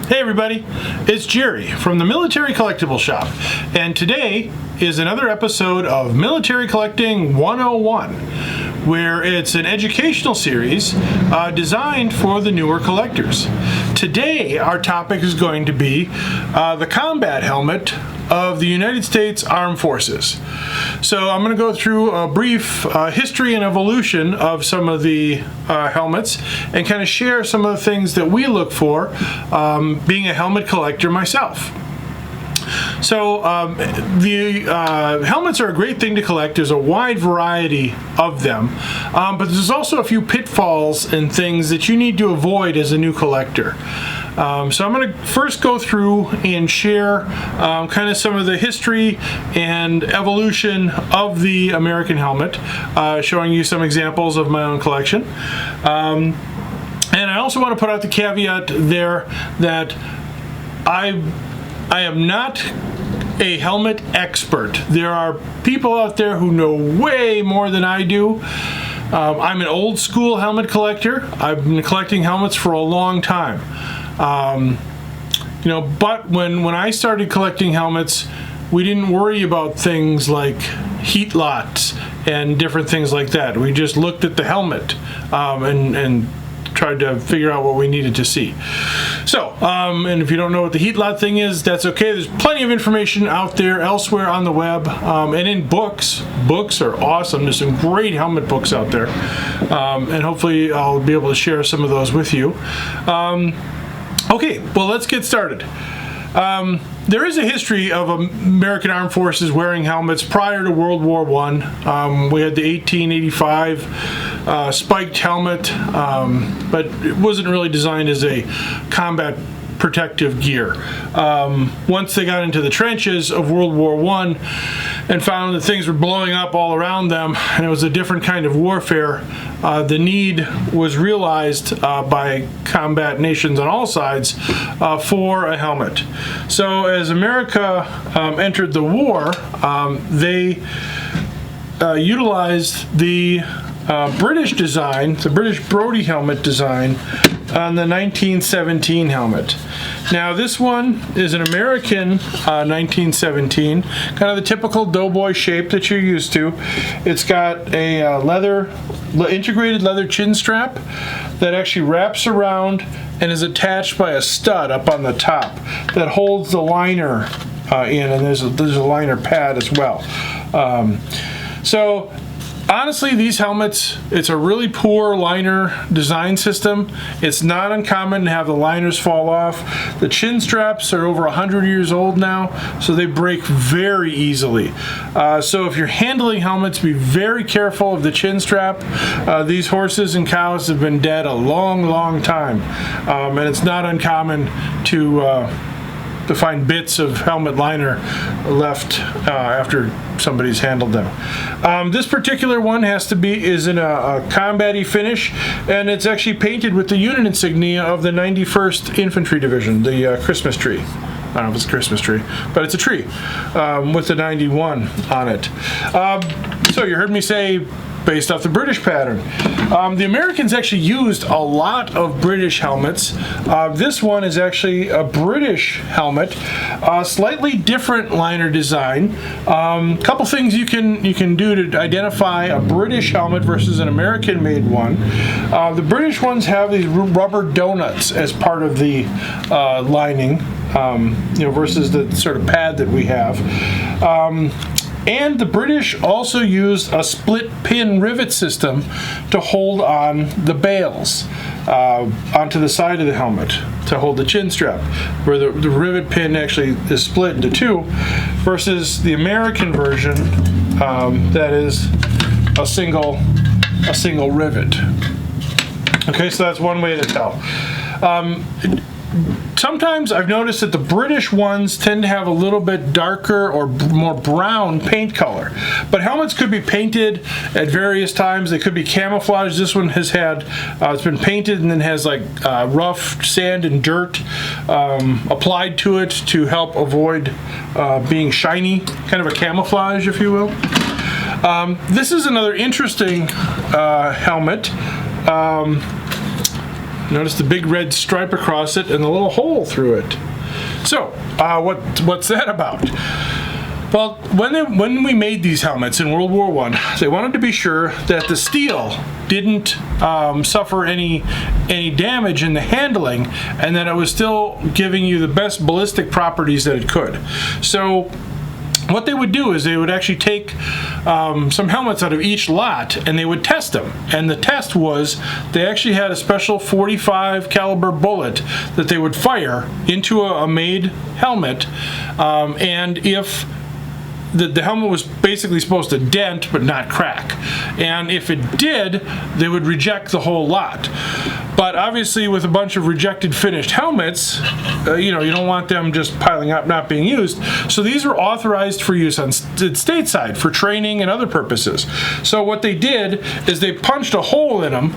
Hey everybody, it's Jerry from the Military Collectibles Shop, and today is another episode of Military Collecting 101, where it's an educational series designed for the newer collectors. Today our topic is going to be the combat helmet of the United States Armed Forces. So I'm going to go through a brief history and evolution of some of the helmets and kind of share some of the things that we look for being a helmet collector myself. So the helmets are a great thing to collect. There's a wide variety of them, but there's also a few pitfalls and things that you need to avoid as a new collector. So I'm going to first go through and share kind of some of the history and evolution of the American helmet, showing you some examples of my own collection. And I also want to put out the caveat there that I am not a helmet expert. There are people out there who know way more than I do. I'm an old school helmet collector. I've been collecting helmets for a long time. But when I started collecting helmets, we didn't worry about things like heat lots and different things like that. We just looked at the helmet and tried to figure out what we needed to see. So, and if you don't know what the heat lot thing is, that's okay. There's plenty of information out there elsewhere on the web, and in books. Books are awesome. There's some great helmet books out there, and hopefully I'll be able to share some of those with you. Okay, well, let's get started. There is a history of American Armed Forces wearing helmets prior to World War I. We had the 1885 spiked helmet, but it wasn't really designed as a combat protective gear. Once they got into the trenches of World War I and found that things were blowing up all around them and it was a different kind of warfare, the need was realized by combat nations on all sides for a helmet. So as America entered the war, they utilized the British design, the British Brodie helmet design, on the 1917 helmet. Now this one is an American 1917, kind of the typical doughboy shape that you're used to. It's got a integrated leather chin strap that actually wraps around and is attached by a stud up on the top that holds the liner in, and there's a liner pad as well. So honestly, these helmets, it's a really poor liner design system. It's not uncommon to have the liners fall off. The chin straps are over 100 years old now, so they break very easily. So if you're handling helmets, be very careful of the chin strap. These horses and cows have been dead a long, long time, and it's not uncommon to find bits of helmet liner left after somebody's handled them. This particular one is in a combat-y finish, and it's actually painted with the unit insignia of the 91st Infantry Division, the Christmas tree. I don't know if it's a Christmas tree, but it's a tree with the 91 on it. So you heard me say based off the British pattern. The Americans actually used a lot of British helmets. This one is actually a British helmet, slightly different liner design. Couple things you can do to identify a British helmet versus an American-made one. The British ones have these rubber donuts as part of the lining, versus the sort of pad that we have. And the British also used a split pin rivet system to hold on the bales onto the side of the helmet to hold the chin strap, where the rivet pin actually is split into two, versus the American version that is a single rivet. Okay, so that's one way to tell. Sometimes I've noticed that the British ones tend to have a little bit darker or more brown paint color. But helmets could be painted at various times. They could be camouflaged. This one has had, it's been painted and then has like rough sand and dirt applied to it to help avoid being shiny, kind of a camouflage, if you will. This is another interesting helmet. Notice the big red stripe across it and the little hole through it. So, what's that about? Well, when we made these helmets in World War I, they wanted to be sure that the steel didn't suffer any damage in the handling, and that it was still giving you the best ballistic properties that it could. So what they would do is they would actually take some helmets out of each lot and they would test them. And the test was they actually had a special .45 caliber bullet that they would fire into a made helmet, and if the helmet was basically supposed to dent but not crack, and if it did, they would reject the whole lot. But obviously with a bunch of rejected finished helmets, you don't want them just piling up not being used. So these were authorized for use on stateside for training and other purposes. So what they did is they punched a hole in them,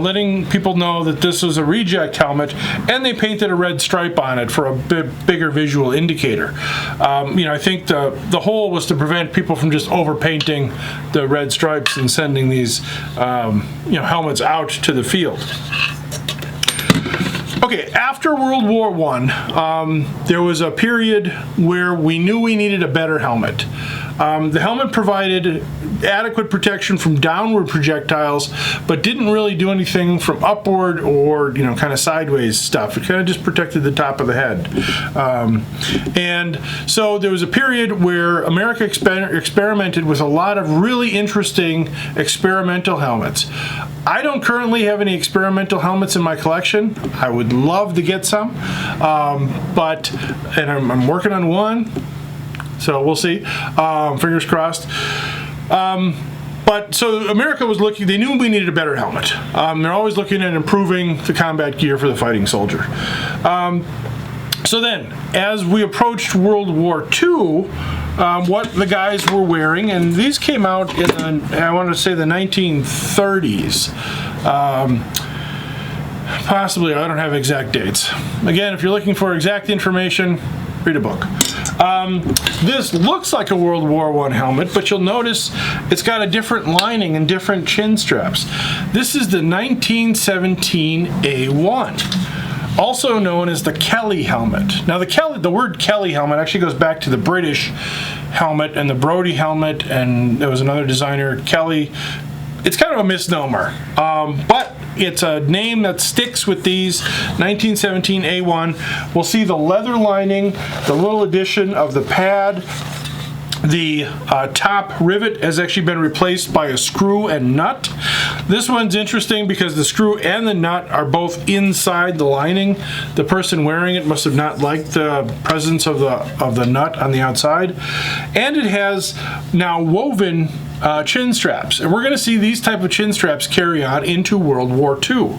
letting people know that this was a reject helmet, and they painted a red stripe on it for a bigger visual indicator. I think the hole was to prevent people from just overpainting the red stripes and sending these helmets out to the field. Okay, after World War I, there was a period where we knew we needed a better helmet. The helmet provided adequate protection from downward projectiles, but didn't really do anything from upward or kind of sideways stuff. It kind of just protected the top of the head. And so there was a period where America experimented with a lot of really interesting experimental helmets. I don't currently have any experimental helmets in my collection. I would love to get some, and I'm working on one. So we'll see. Fingers crossed. But so America was looking, they knew we needed a better helmet. They're always looking at improving the combat gear for the fighting soldier. So then, as we approached World War II, what the guys were wearing, and these came out in I want to say the 1930s. Possibly, I don't have exact dates. Again, if you're looking for exact information, read a book. This looks like a World War I helmet, but you'll notice it's got a different lining and different chin straps. This is the 1917 A1, also known as the Kelly helmet. Now the word Kelly helmet actually goes back to the British helmet and the Brodie helmet, and there was another designer, Kelly. It's kind of a misnomer, but it's a name that sticks with these. 1917 A1. We'll see the leather lining, the little addition of the pad. The top rivet has actually been replaced by a screw and nut. This one's interesting because the screw and the nut are both inside the lining. The person wearing it must have not liked the presence of the nut on the outside. And it has now woven chin straps, and we're going to see these type of chin straps carry on into World War II.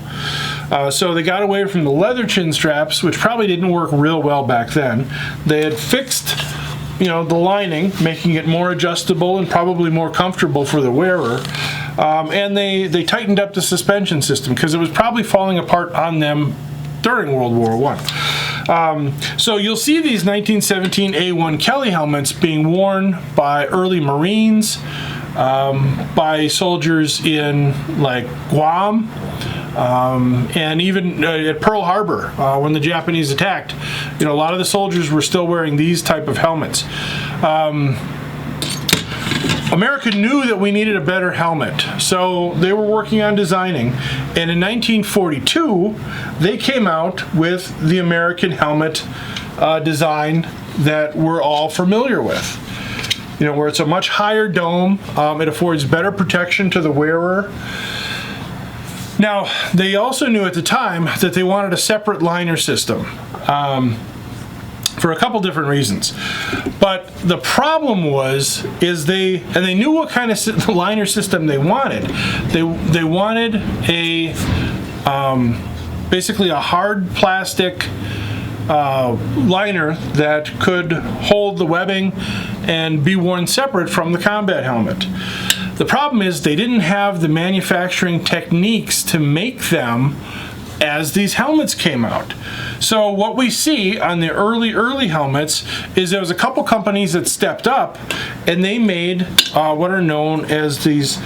So they got away from the leather chin straps, which probably didn't work real well back then. They had fixed the lining, making it more adjustable and probably more comfortable for the wearer. And they tightened up the suspension system because it was probably falling apart on them during World War I. So you'll see these 1917 A1 Kelly helmets being worn by early Marines, by soldiers in like Guam, and even at Pearl Harbor when the Japanese attacked. A lot of the soldiers were still wearing these type of helmets. America knew that we needed a better helmet, so they were working on designing, and in 1942 they came out with the American helmet design that we're all familiar with. Where it's a much higher dome, it affords better protection to the wearer. Now, they also knew at the time that they wanted a separate liner system for a couple different reasons. But the problem they knew what kind of liner system they wanted. They wanted basically a hard plastic liner that could hold the webbing and be worn separate from the combat helmet. The problem is they didn't have the manufacturing techniques to make them as these helmets came out. So what we see on the early helmets is there was a couple companies that stepped up and they made what are known as these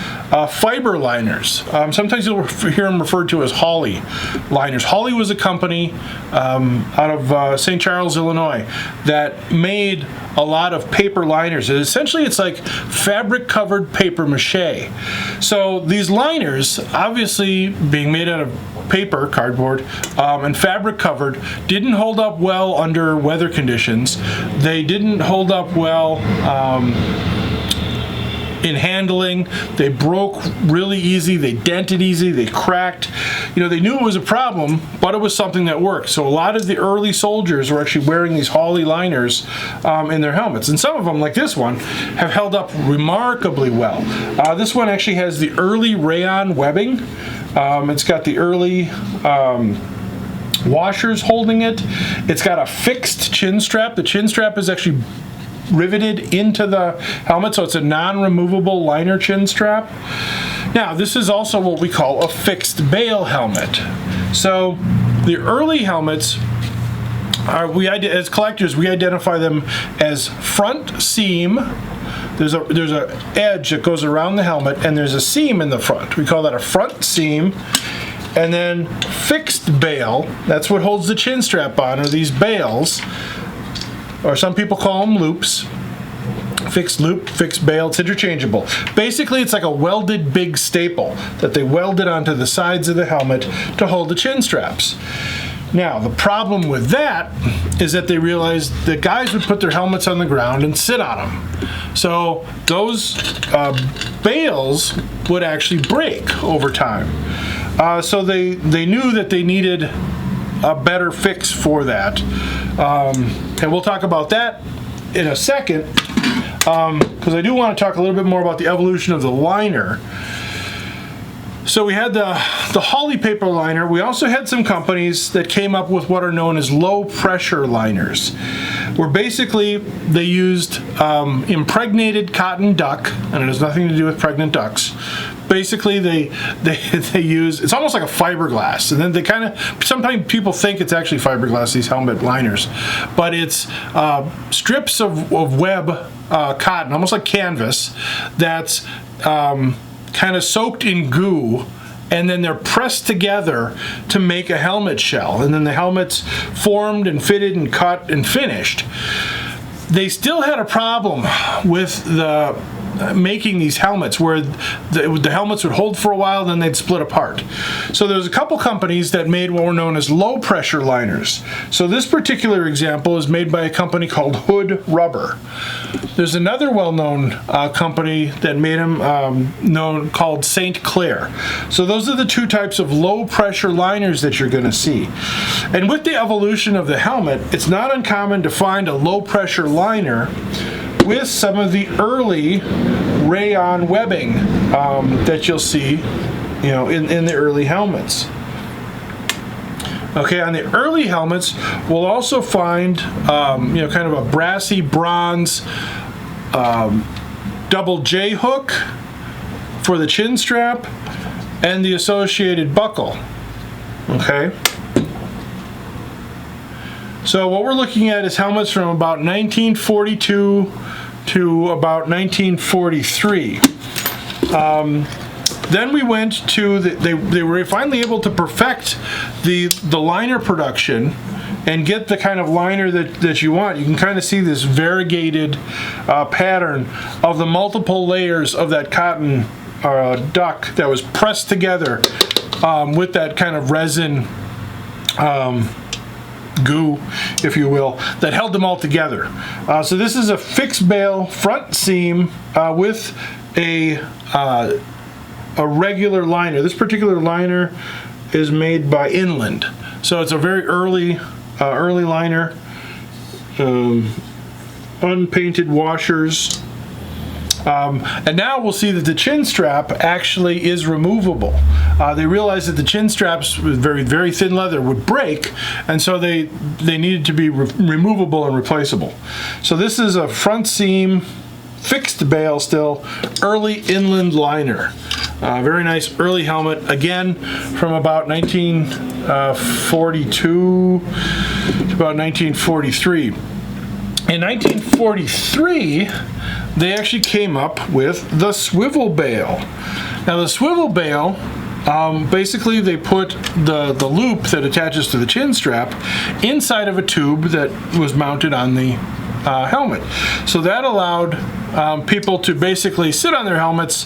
fiber liners. Sometimes you'll hear them referred to as Holley liners. Holley was a company out of St. Charles, Illinois, that made a lot of paper liners. Essentially, it's like fabric-covered paper mache. So these liners, obviously being made out of paper, cardboard, and fabric covered, didn't hold up well under weather conditions. They didn't hold up well in handling. They broke really easy, they dented easy, they cracked. You know, they knew it was a problem, but it was something that worked. So a lot of the early soldiers were actually wearing these Holley liners in their helmets. And some of them, like this one, have held up remarkably well. This one actually has the early rayon webbing. It's got the early washers holding it. It's got a fixed chin strap. The chin strap is actually riveted into the helmet, so it's a non-removable liner chin strap. Now, this is also what we call a fixed bail helmet. So the early helmets, as collectors, we identify them as front seam. There's a edge that goes around the helmet, and there's a seam in the front. We call that a front seam. And then fixed bail, that's what holds the chin strap on, are these bails, or some people call them loops. Fixed loop, fixed bail, it's interchangeable. Basically, it's like a welded big staple that they welded onto the sides of the helmet to hold the chin straps. Now, the problem with that is that they realized that guys would put their helmets on the ground and sit on them. So those bails would actually break over time. So they knew that they needed a better fix for that. And we'll talk about that in a second, because I do want to talk a little bit more about the evolution of the liner. So we had the Holley paper liner. We also had some companies that came up with what are known as low pressure liners, where basically they used impregnated cotton duck, and it has nothing to do with pregnant ducks. Basically, they use, it's almost like a fiberglass, and then they kind of, sometimes people think it's actually fiberglass, these helmet liners, but it's strips of web cotton, almost like canvas, that's kind of soaked in goo, and then they're pressed together to make a helmet shell, and then the helmet's formed and fitted and cut and finished. They still had a problem with the making these helmets where the helmets would hold for a while, then they'd split apart. So there's a couple companies that made what were known as low pressure liners. So this particular example is made by a company called Hood Rubber. There's another well-known company that made them called St. Clair. So those are the two types of low pressure liners that you're going to see. And with the evolution of the helmet, it's not uncommon to find a low pressure liner with some of the early rayon webbing that you'll see, you know, in the early helmets. Okay, on the early helmets, we'll also find, you know, kind of a brassy bronze double J hook for the chin strap and the associated buckle. Okay. So what we're looking at is helmets from about 1942 to about 1943. Then we went to they were finally able to perfect the liner production and get the kind of liner that you want. You can kind of see this variegated pattern of the multiple layers of that cotton duck that was pressed together with that kind of resin goo, if you will, that held them all together. So this is a fixed bail front seam with a regular liner. This particular liner is made by Inland, so it's a very early liner. Unpainted washers. And now we'll see that the chin strap actually is removable. They realized that the chin straps with very, very thin leather would break, and so they needed to be removable and replaceable. So this is a front seam, fixed bail still, early Inland liner. Very nice early helmet, again from about 1942 about 1943. In 1943, they actually came up with the swivel bail. Now the swivel bail, basically they put the loop that attaches to the chin strap inside of a tube that was mounted on the helmet. So that allowed people to basically sit on their helmets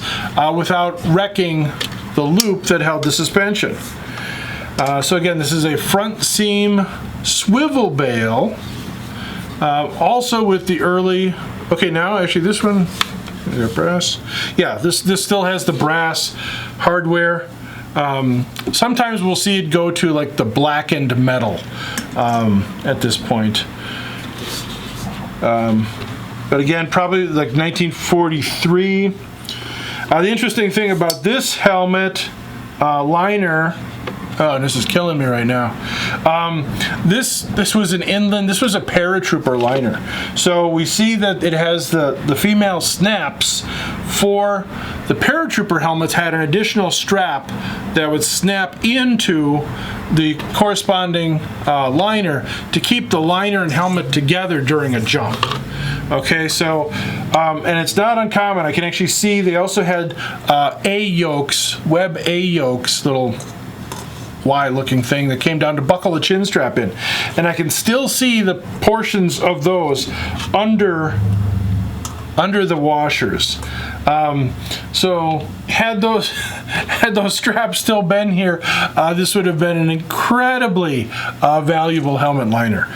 without wrecking the loop that held the suspension. So again, this is a front seam swivel bail. Also with the early, okay, now actually this one, brass. Yeah, this still has the brass hardware. Sometimes we'll see it go to like the blackened metal at this point. But again, probably like 1943. The interesting thing about this helmet liner, oh, this is killing me right now. This was an inland, this was a paratrooper liner. So we see that it has the female snaps for the paratrooper helmets had an additional strap that would snap into the corresponding liner to keep the liner and helmet together during a jump. Okay, so, and it's not uncommon. I can actually see they also had A-yokes, web A-yokes, little Y-looking thing that came down to buckle the chin strap in. And I can still see the portions of those under the washers. So had those straps still been here, this would have been an incredibly valuable helmet liner.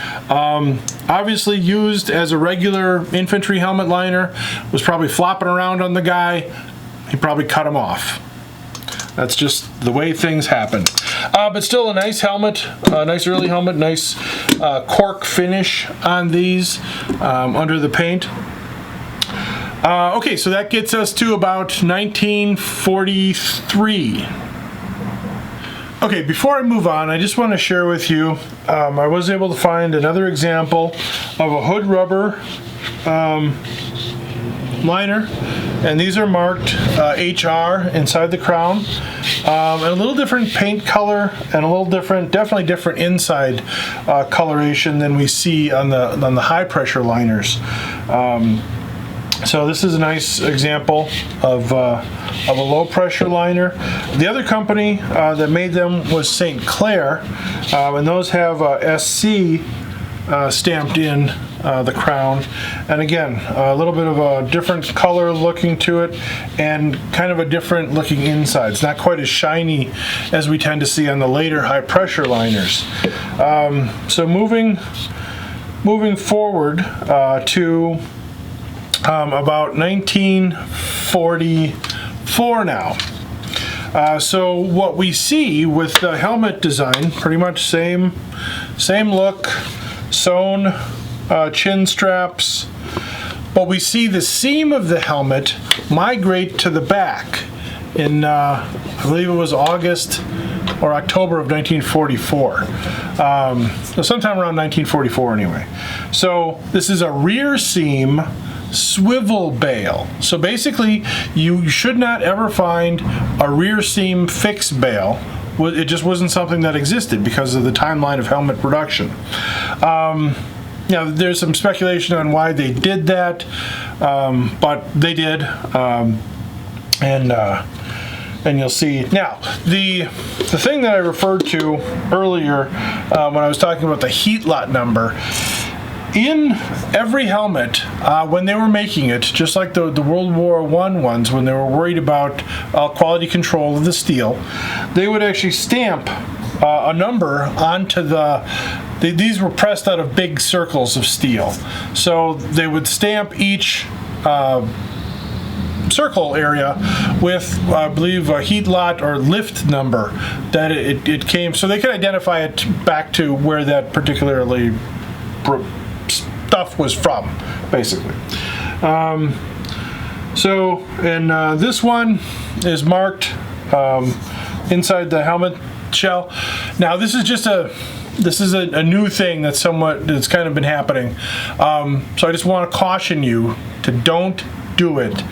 Obviously used as a regular infantry helmet liner, was probably flopping around on the guy. He probably cut him off. That's just the way things happen. But still a nice helmet, a nice early helmet, nice cork finish on these under the paint. Okay, so that gets us to about 1943. Okay, before I move on, I just want to share with you, I was able to find another example of a hood rubber liner, and these are marked HR inside the crown, and a little different paint color and a little different, definitely different inside coloration than we see on the high pressure liners. So this is a nice example of a low pressure liner. The other company that made them was St. Clair, and those have SC stamped in the crown. And again, a little bit of a different color looking to it and kind of a different looking inside. It's not quite as shiny as we tend to see on the later high pressure liners. So moving forward to about 1944 now. So what we see with the helmet design, pretty much same look, sewn chin straps, but we see the seam of the helmet migrate to the back in, I believe it was August or October of 1944. So sometime around 1944 anyway. So this is a rear seam swivel bail. So basically you should not ever find a rear seam fixed bail. It just wasn't something that existed because of the timeline of helmet production. Now there's some speculation on why they did that, but they did, and you'll see. Now the thing that I referred to earlier when I was talking about the heat lot number, in every helmet, when they were making it, just like the World War I ones, when they were worried about quality control of the steel, they would actually stamp a number onto these were pressed out of big circles of steel. So they would stamp each circle area with, I believe, a heat lot or lift number that it came, so they could identify it back to where that particularly stuff was from, basically. So, and this one is marked inside the helmet shell. Now, this is just a new thing that's kind of been happening. So I just want to caution you to don't do it.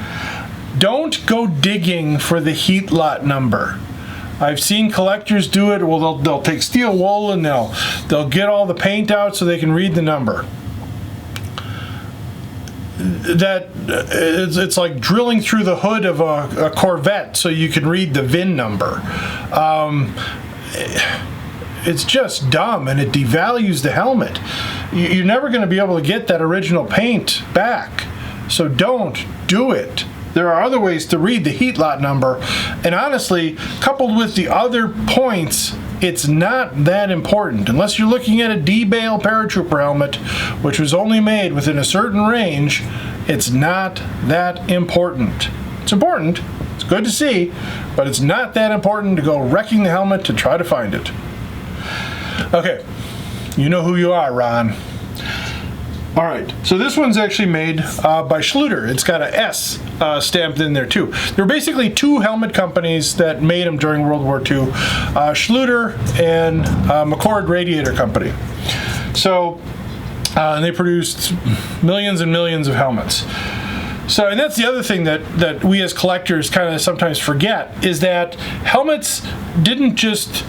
Don't go digging for the heat lot number. I've seen collectors do it. Well, they'll take steel wool and they'll get all the paint out so they can read the number. It's like drilling through the hood of a Corvette so you can read the VIN number. It's just dumb, and it devalues the helmet. You're never going to be able to get that original paint back, so don't do it. There are other ways to read the heat lot number, and honestly, coupled with the other points, it's not that important. Unless you're looking at a D-Bale paratrooper helmet, which was only made within a certain range, it's not that important. It's important, it's good to see, but it's not that important to go wrecking the helmet to try to find it. Okay, you know who you are, Ron. All right, so this one's actually made by Schluter. It's got a S stamped in there too. There were basically two helmet companies that made them during World War II, Schluter and McCord Radiator Company. So they produced millions and millions of helmets. So, and that's the other thing that we as collectors kind of sometimes forget, is that helmets didn't just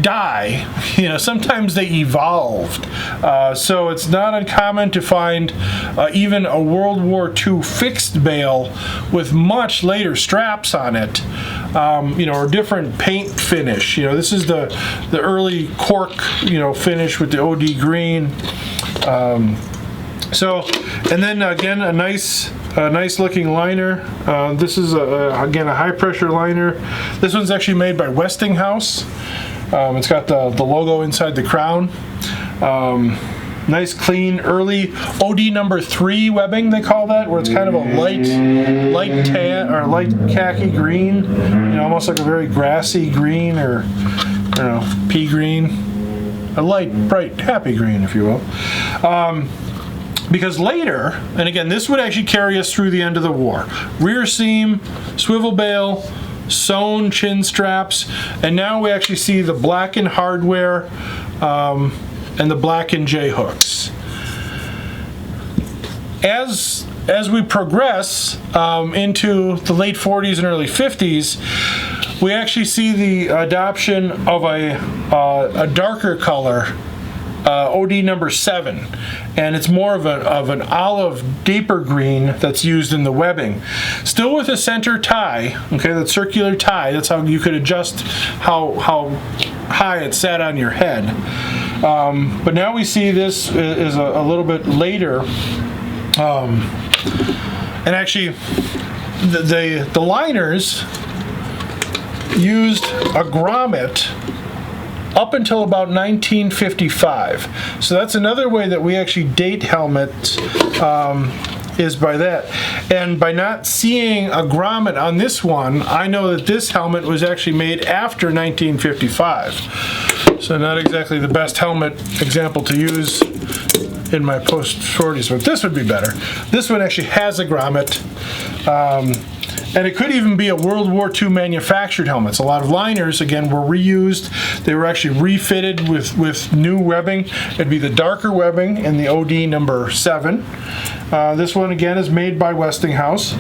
die, you know, sometimes they evolved. So it's not uncommon to find even a World War II fixed bale with much later straps on it, you know, or different paint finish. You know, this is the early cork, you know, finish with the OD green. So, and then again, a nice looking liner. This is again a high pressure liner. This one's actually made by Westinghouse. It's got the logo inside the crown. Nice, clean, early OD number 3 webbing, they call that, where it's kind of a light tan or light khaki green, you know, almost like a very grassy green, or I don't know, pea green, a light, bright, happy green, if you will. Because later, and again, this would actually carry us through the end of the war. Rear seam, swivel bale, sewn chin straps, and now we actually see the blackened hardware and the blackened J hooks. As we progress into the late 40s and early 50s, we actually see the adoption of a darker color, OD number 7, and it's more of an olive deeper green that's used in the webbing, still with a center tie. Okay, that circular tie, that's how you could adjust how high it sat on your head. But now we see this is a little bit later, and actually the liners used a grommet up until about 1955. So that's another way that we actually date helmets, is by that. And by not seeing a grommet on this one, I know that this helmet was actually made after 1955. So not exactly the best helmet example to use in my post-40s, but this would be better. This one actually has a grommet. And it could even be a World War II manufactured helmets. A lot of liners, again, were reused. They were actually refitted with new webbing. It'd be the darker webbing in the OD number 7. This one, again, is made by Westinghouse,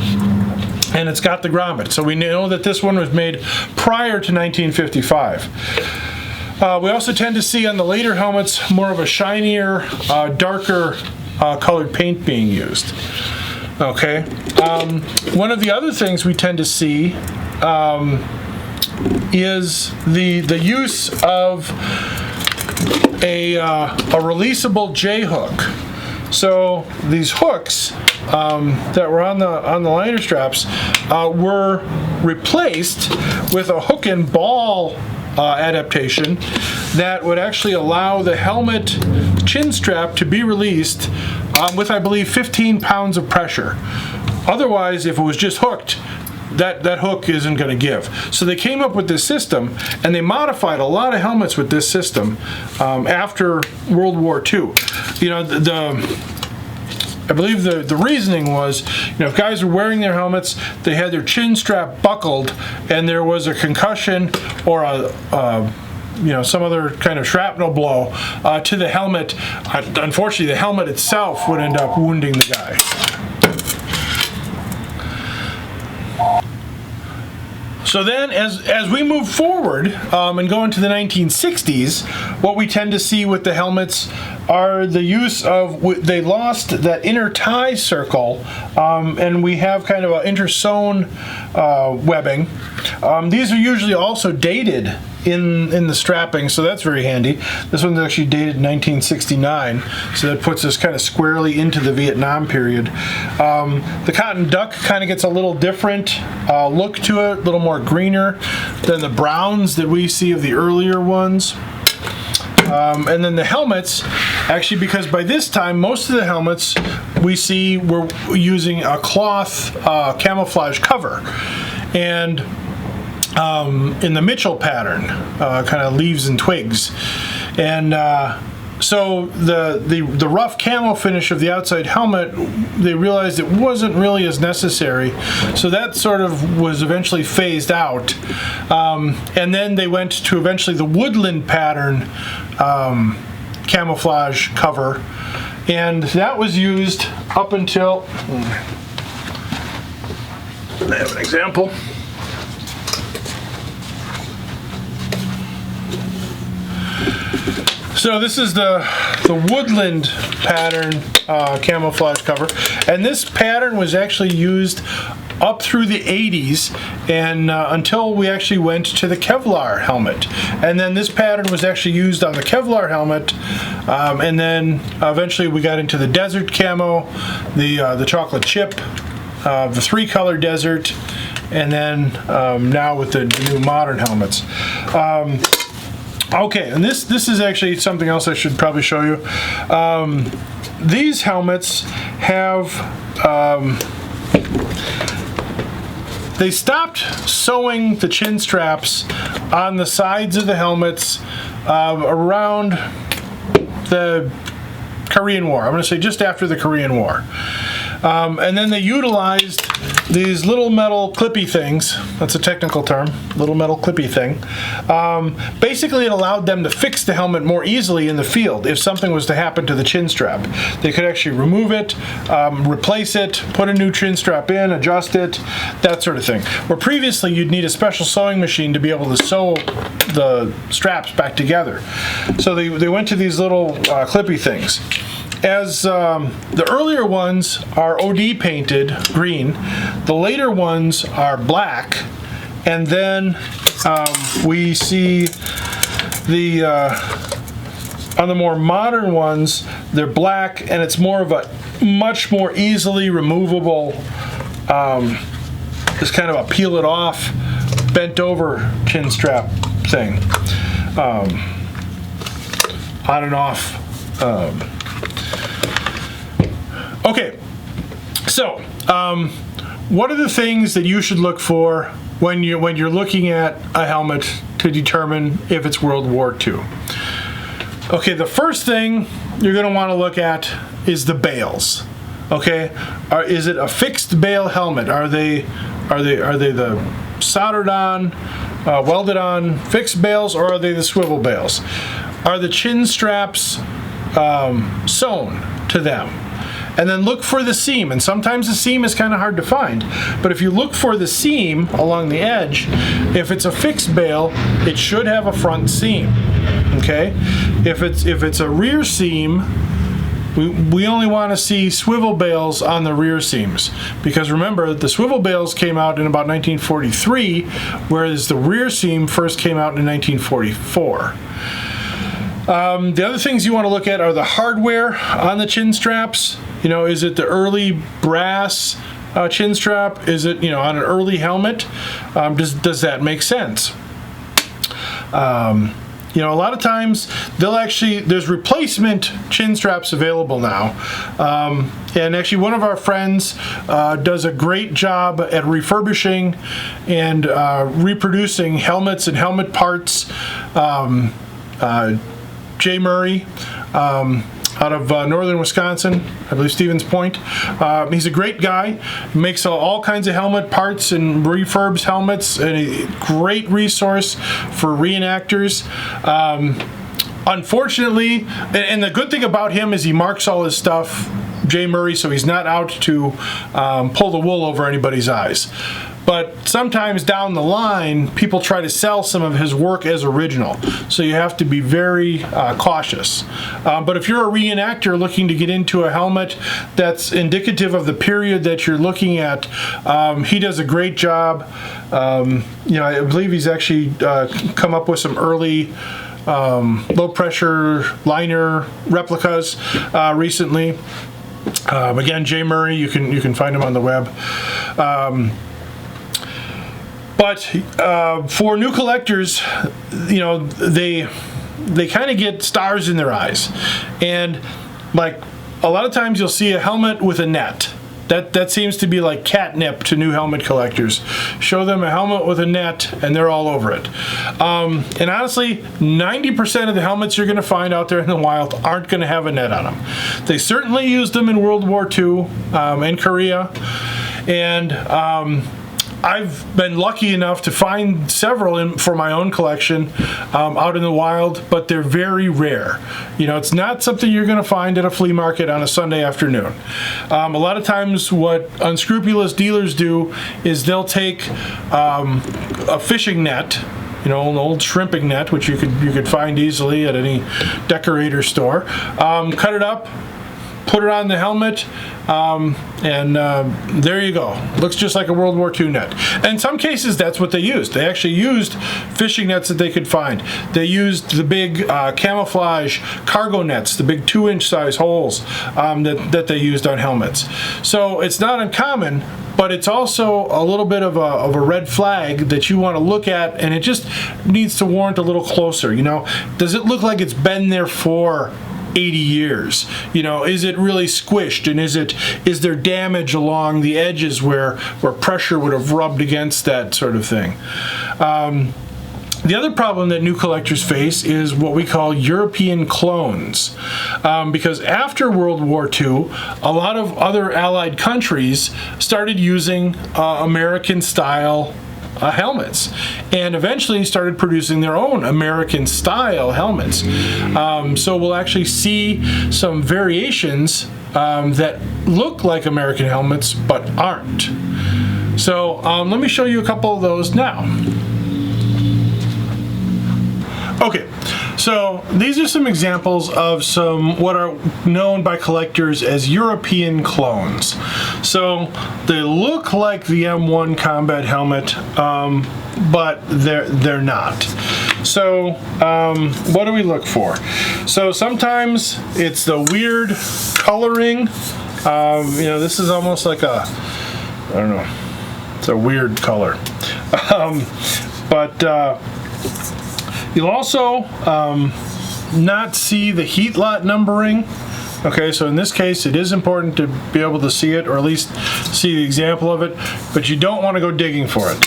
and it's got the grommet. So we know that this one was made prior to 1955. We also tend to see on the later helmets more of a shinier, darker colored paint being used. Okay. One of the other things we tend to see is the use of a releasable J hook. So these hooks that were on the liner straps were replaced with a hook and ball adaptation that would actually allow the helmet chin strap to be released with, I believe, 15 pounds of pressure. Otherwise, if it was just hooked, that hook isn't going to give. So they came up with this system, and they modified a lot of helmets with this system after World War II. You know, I believe the reasoning was, you know, if guys were wearing their helmets, they had their chin strap buckled, and there was a concussion or you know, some other kind of shrapnel blow to the helmet. Unfortunately, the helmet itself would end up wounding the guy. So then as we move forward and go into the 1960s, what we tend to see with the helmets are the use of, they lost that inner tie circle, and we have kind of an intersewn webbing. These are usually also dated in the strapping, so that's very handy. This one's actually dated 1969, so that puts us kind of squarely into the Vietnam period. The cotton duck kind of gets a little different look to it, a little more greener than the browns that we see of the earlier ones. And then the helmets, actually, because by this time most of the helmets we see were using a cloth camouflage cover, and in the Mitchell pattern, kind of leaves and twigs, and so the rough camo finish of the outside helmet, they realized it wasn't really as necessary, so that sort of was eventually phased out, and then they went to eventually the woodland pattern camouflage cover, and that was used up until, I have an example. So this is the woodland pattern camouflage cover, and this pattern was actually used up through the 80s and until we actually went to the Kevlar helmet, and then this pattern was actually used on the Kevlar helmet, and then eventually we got into the desert camo, the chocolate chip, the 3-color desert, and then now with the new modern helmets. Okay, and this is actually something else I should probably show you. These helmets have, they stopped sewing the chin straps on the sides of the helmets around the Korean War. I'm going to say just after the Korean War. And then they utilized these little metal clippy things. That's a technical term, little metal clippy thing. Basically, it allowed them to fix the helmet more easily in the field if something was to happen to the chin strap. They could actually remove it, replace it, put a new chin strap in, adjust it, that sort of thing. Where previously you'd need a special sewing machine to be able to sew the straps back together. So they went to these little clippy things. As the earlier ones are OD painted green, the later ones are black, and then we see the on the more modern ones, they're black, and it's more of a much more easily removable, just kind of a peel it off, bent over chin strap thing, on and off. Okay, so what are the things that you should look for when you're looking at a helmet to determine if it's World War II? Okay, the first thing you're going to want to look at is the bales. Okay, is it a fixed bale helmet? Are they the soldered on, welded on fixed bales, or are they the swivel bales? Are the chin straps sewn to them? And then look for the seam, and sometimes the seam is kind of hard to find, but if you look for the seam along the edge, if it's a fixed bale, it should have a front seam. Okay, if it's a rear seam, we only want to see swivel bales on the rear seams, because remember, the swivel bales came out in about 1943, whereas the rear seam first came out in 1944. The other things you want to look at are the hardware on the chin straps. You know, is it the early brass chin strap? Is it, you know, on an early helmet? Does that make sense? You know, a lot of times there's replacement chin straps available now. And actually one of our friends does a great job at refurbishing and reproducing helmets and helmet parts. Jay Murray, out of northern Wisconsin, I believe Stevens Point. He's a great guy, makes all kinds of helmet parts and refurbs helmets, and a great resource for reenactors. Unfortunately, and the good thing about him is he marks all his stuff, Jay Murray, so he's not out to pull the wool over anybody's eyes. but sometimes down the line, people try to sell some of his work as original. So you have to be very cautious. But if you're a reenactor looking to get into a helmet that's indicative of the period that you're looking at, he does a great job. You know, I believe he's actually come up with some early low pressure liner replicas recently. Again, Jay Murray, you can find him on the web. But for new collectors, you know, they kind of get stars in their eyes, and like a lot of times you'll see a helmet with a net. That seems to be like catnip to new helmet collectors. Show them a helmet with a net and they're all over it. And honestly, 90% of the helmets you're going to find out there in the wild aren't going to have a net on them. They certainly used them in World War II and Korea. And I've been lucky enough to find several for my own collection out in the wild, but they're very rare. You know, it's not something you're going to find at a flea market on a Sunday afternoon. A lot of times what unscrupulous dealers do is they'll take a fishing net, you know, an old shrimping net, which you could find easily at any decorator store, cut it up, put it on the helmet, and there you go. Looks just like a World War II net. And in some cases, that's what they used. They actually used fishing nets that they could find. They used the big camouflage cargo nets, the big 2-inch size holes that they used on helmets. So it's not uncommon, but it's also a little bit of a red flag that you want to look at, and it just needs to warrant a little closer. You know, does it look like it's been there for 80 years? You know, is it really squished, and is there damage along the edges where pressure would have rubbed against that sort of thing? The other problem that new collectors face is what we call European clones, because after World War II, a lot of other Allied countries started using American-style helmets, and eventually started producing their own American style helmets. So we'll actually see some variations that look like American helmets but aren't. So let me show you a couple of those now. Okay, so these are some examples of some what are known by collectors as European clones. So they look like the M1 combat helmet, but they're not. So what do we look for? So sometimes it's the weird coloring. You know, this is almost like a, I don't know, it's a weird color. You'll also not see the heat lot numbering. Okay, so in this case, it is important to be able to see it, or at least see the example of it, but you don't want to go digging for it.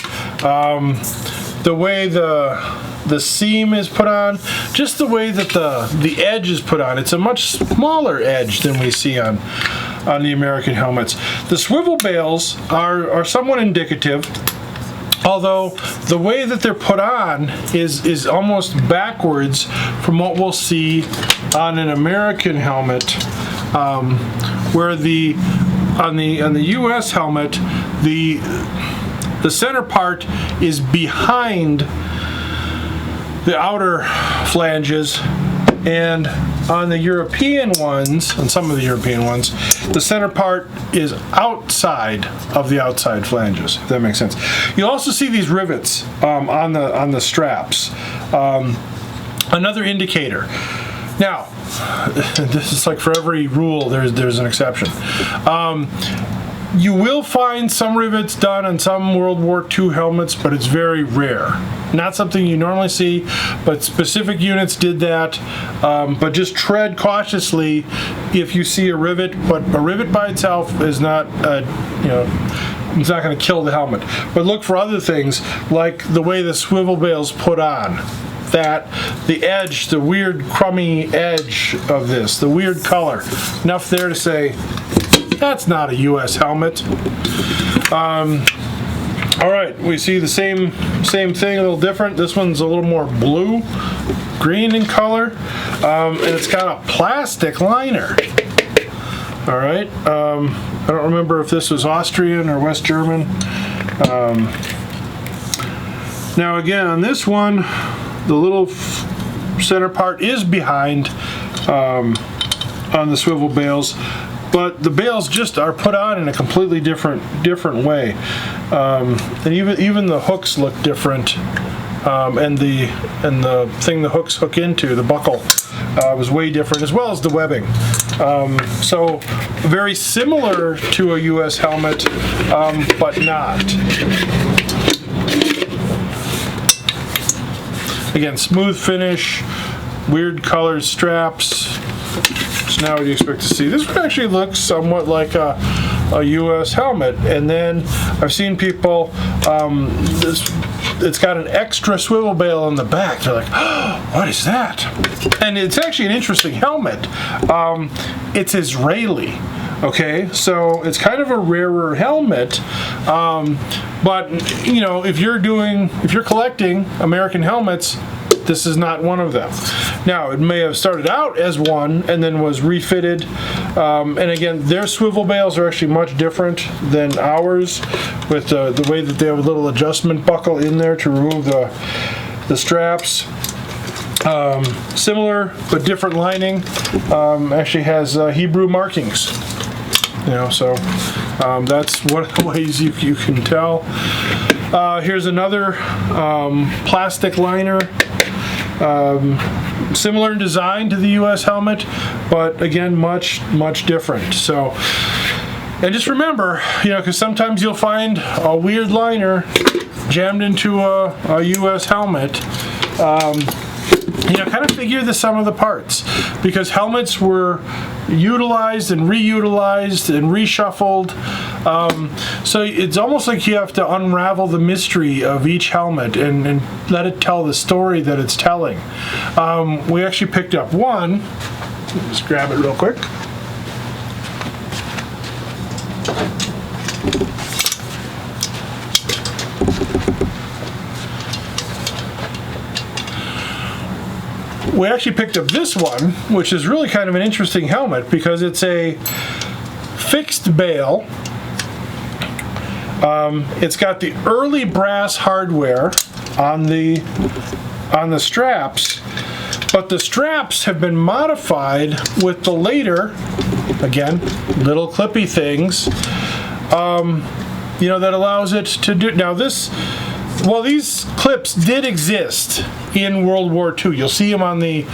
The way the seam is put on, just the way that the edge is put on, it's a much smaller edge than we see on the American helmets. The swivel bales are somewhat indicative, although the way that they're put on is almost backwards from what we'll see on an American helmet, where on the U.S. helmet, the center part is behind the outer flanges, and on the European ones, on some of the European ones, the center part is outside of the outside flanges, if that makes sense. You'll also see these rivets on the straps. Another indicator. Now, this is like for every rule, there's an exception. You will find some rivets done on some World War II helmets, but it's very rare. Not something you normally see, but specific units did that. But just tread cautiously if you see a rivet. But a rivet by itself is not, you know, it's not going to kill the helmet. But look for other things, like the way the swivel bale's put on. That, the edge, the weird crummy edge of this, the weird color. Enough there to say, that's not a U.S. helmet. All right, we see the same thing, a little different. This one's a little more blue, green in color, and it's got a plastic liner. All right, I don't remember if this was Austrian or West German, Now again, on this one, the little center part is behind on the swivel bales, but the bales just are put on in a completely different way, and even the hooks look different, and the thing the hooks hook into, the buckle, was way different, as well as the webbing. So very similar to a U.S. helmet, but not. Again, smooth finish, weird colored straps. So now what do you expect to see? This one actually looks somewhat like a U.S. helmet. And then I've seen people, it's got an extra swivel bale on the back. They're like, oh, what is that? And it's actually an interesting helmet. It's Israeli. Okay, so it's kind of a rarer helmet, but you know, if you're collecting American helmets, this is not one of them. Now, it may have started out as one and then was refitted, and again, their swivel bales are actually much different than ours, with the way that they have a little adjustment buckle in there to remove the straps. Similar but different lining. Actually has Hebrew markings. You know, so that's one of the ways you can tell. Here's another plastic liner, similar in design to the U.S. helmet, but again, much different. So, and just remember, you know, because sometimes you'll find a weird liner jammed into a U.S. helmet. You know, kind of figure the sum of the parts, because helmets were utilized and reutilized and reshuffled. So it's almost like you have to unravel the mystery of each helmet and let it tell the story that it's telling. We actually picked up one. Let's grab it real quick. We actually picked up this one, which is really kind of an interesting helmet because it's a fixed bale. It's got the early brass hardware on the straps, but the straps have been modified with the later, again, little clippy things, you know, that allows it to do. Now this, well, these clips did exist in World War II. You'll see them on the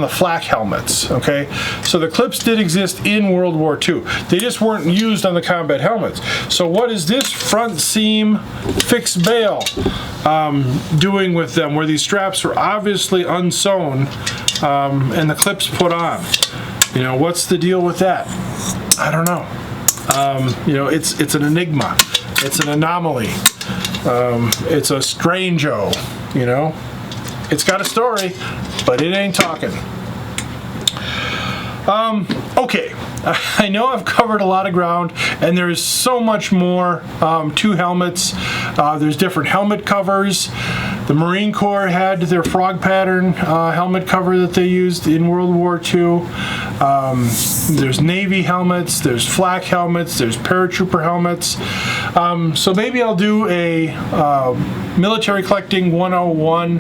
flak helmets. Okay, so the clips did exist in World War II. They just weren't used on the combat helmets. So what is this front seam fixed bale doing with them, where these straps were obviously unsewn and the clips put on? You know, what's the deal with that? I don't know. You know, it's an enigma. It's an anomaly. It's a strange-o, you know. It's got a story, but it ain't talking. Okay, I know I've covered a lot of ground, and there's so much more to helmets. There's different helmet covers. The Marine Corps had their frog pattern helmet cover that they used in World War II. There's Navy helmets, there's flak helmets, there's paratrooper helmets. So maybe I'll do a Military Collecting 101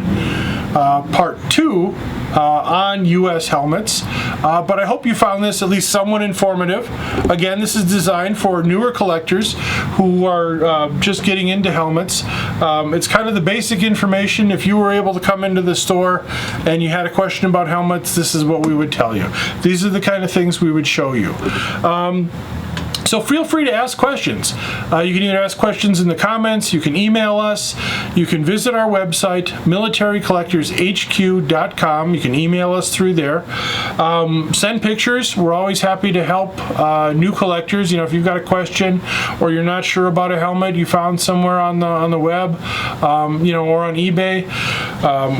Part 2 on U.S. helmets, but I hope you found this at least somewhat informative. Again, this is designed for newer collectors who are just getting into helmets. It's kind of the basic information. If you were able to come into the store and you had a question about helmets, this is what we would tell you. These are the kind of things we would show you. So feel free to ask questions. You can either ask questions in the comments, you can email us, you can visit our website, militarycollectorshq.com. You can email us through there. Send pictures. We're always happy to help new collectors. You know, if you've got a question or you're not sure about a helmet you found somewhere on the web, you know, or on eBay,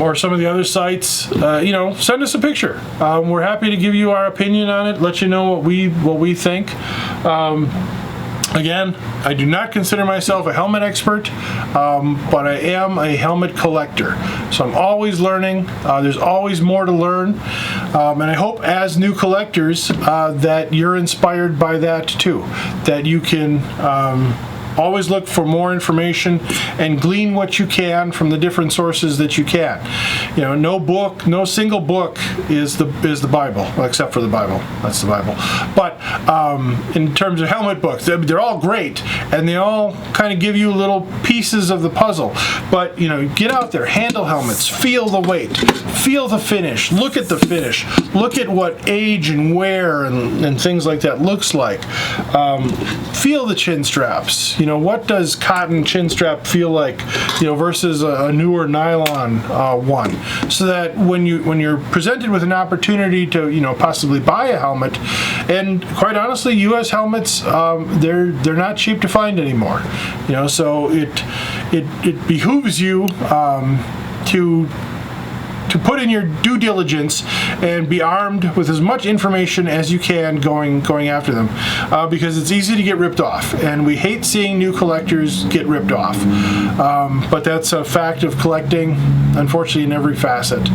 or some of the other sites, you know, send us a picture. We're happy to give you our opinion on it, let you know what we think. Again, I do not consider myself a helmet expert, but I am a helmet collector. So I'm always learning. There's always more to learn. And I hope as new collectors that you're inspired by that too. That you can always look for more information and glean what you can from the different sources that you can. You know, no single book is the Bible, well, except for the Bible. That's the Bible. But in terms of helmet books, they're all great, and they all kind of give you little pieces of the puzzle. But, you know, get out there, handle helmets, feel the weight, feel the finish, look at the finish, look at what age and wear and things like that looks like. Feel the chin straps. You know, what does cotton chin strap feel like, you know, versus a newer nylon one, so that when you're presented with an opportunity to, you know, possibly buy a helmet, and quite honestly, U.S. helmets, they're not cheap to find anymore. You know, so it behooves you to put in your due diligence and be armed with as much information as you can going after them, because it's easy to get ripped off, and we hate seeing new collectors get ripped off. But that's a fact of collecting, unfortunately, in every facet.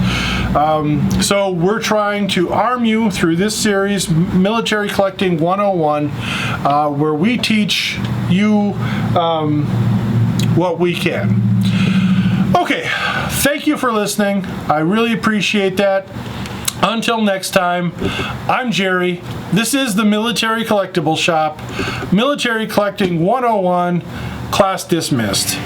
So we're trying to arm you through this series, Military Collecting 101, where we teach you what we can. Okay, thank you for listening. I really appreciate that. Until next time, I'm Jerry. This is the Military Collectibles Shop. Military Collecting 101, class dismissed.